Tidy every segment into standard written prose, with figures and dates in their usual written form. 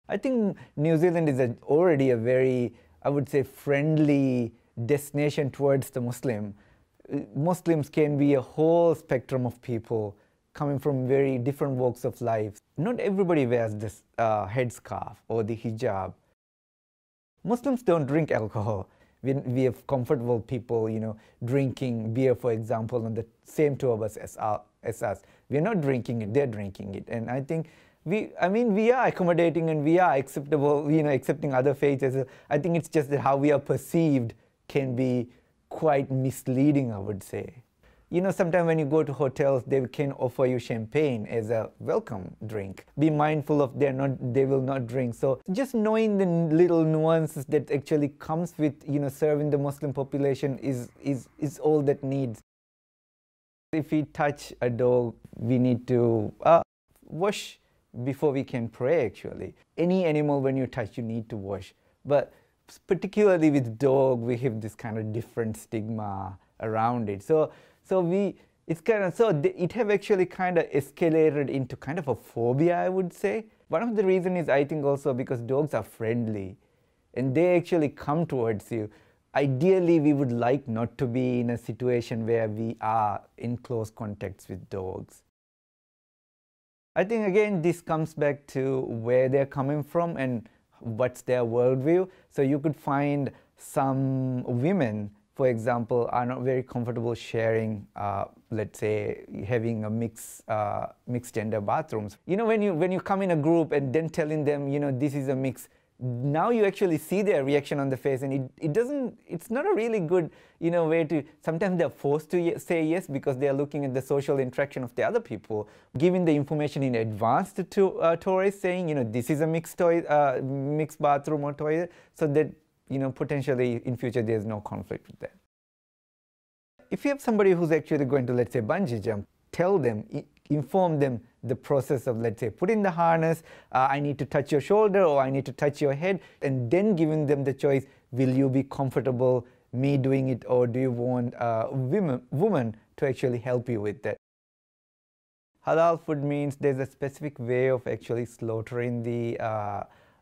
I think New Zealand is already a very, I would say, friendly destination towards the Muslim. Muslims can be a whole spectrum of people coming from very different walks of life. Not everybody wears this headscarf or the hijab. Muslims don't drink alcohol. We have comfortable people, drinking beer, for example, on the same tour bus as us. We're not drinking it, they're drinking it. And I think we are accommodating and we are acceptable, accepting other faiths. I think it's just that how we are perceived can be quite misleading, I would say. Sometimes when you go to hotels, they can offer you champagne as a welcome drink. Be mindful of they will not drink. So just knowing the little nuances that actually comes with, serving the Muslim population is all that needs. If we touch a dog, we need to wash before we can pray, actually. Any animal, when you touch, you need to wash. But particularly with dog, we have this kind of different stigma around it. It have actually kind of escalated into kind of a phobia, I would say. One of the reasons is, I think, also because dogs are friendly and they actually come towards you. Ideally, we would like not to be in a situation where we are in close contacts with dogs. I think, again, this comes back to where they're coming from and what's their worldview. So you could find some women, for example, are not very comfortable sharing, let's say, having a mixed gender bathrooms. When you come in a group and then telling them, this is a mix, now you actually see their reaction on the face, and it's not a really good, way to. Sometimes they're forced to say yes because they are looking at the social interaction of the other people. Giving the information in advance to tourists, saying, this is a mixed bathroom or toilet, so that potentially in future there's no conflict with that. If you have somebody who's actually going to, let's say, bungee jump, tell them, inform them the process of, let's say, put in the harness, I need to touch your shoulder or I need to touch your head, and then giving them the choice, will you be comfortable me doing it, or do you want a woman to actually help you with that? Halal food means there's a specific way of actually slaughtering the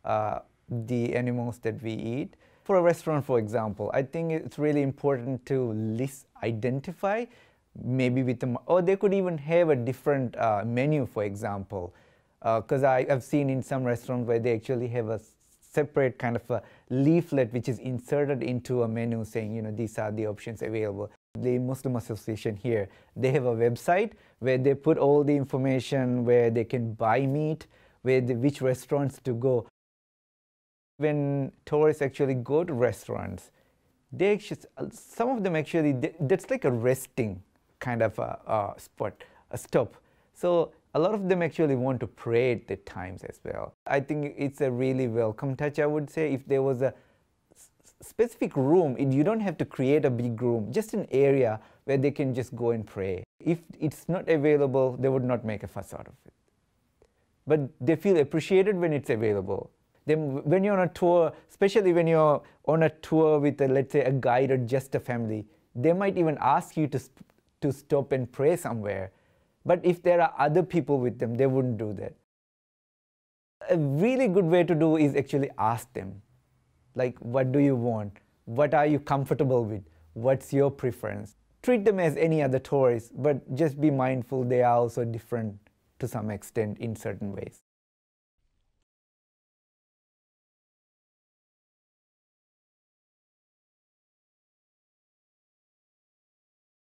animals that we eat. For a restaurant, for example, I think it's really important to identify, maybe with them, or they could even have a different menu, for example. Because I've seen in some restaurants where they actually have a separate kind of a leaflet which is inserted into a menu saying, these are the options available. The Muslim Association here, they have a website where they put all the information where they can buy meat, which restaurants to go. When tourists actually go to restaurants, some of them actually, that's like a resting kind of a stop. So a lot of them actually want to pray at the times as well. I think it's a really welcome touch, I would say. If there was a specific room, you don't have to create a big room, just an area where they can just go and pray. If it's not available, they would not make a fuss out of it. But they feel appreciated when it's available. Then when you're on a tour, especially when you're on a tour with, let's say, a guide or just a family, they might even ask you to stop and pray somewhere. But if there are other people with them, they wouldn't do that. A really good way to do is actually ask them, like, what do you want? What are you comfortable with? What's your preference? Treat them as any other tourist, but just be mindful they are also different to some extent in certain ways.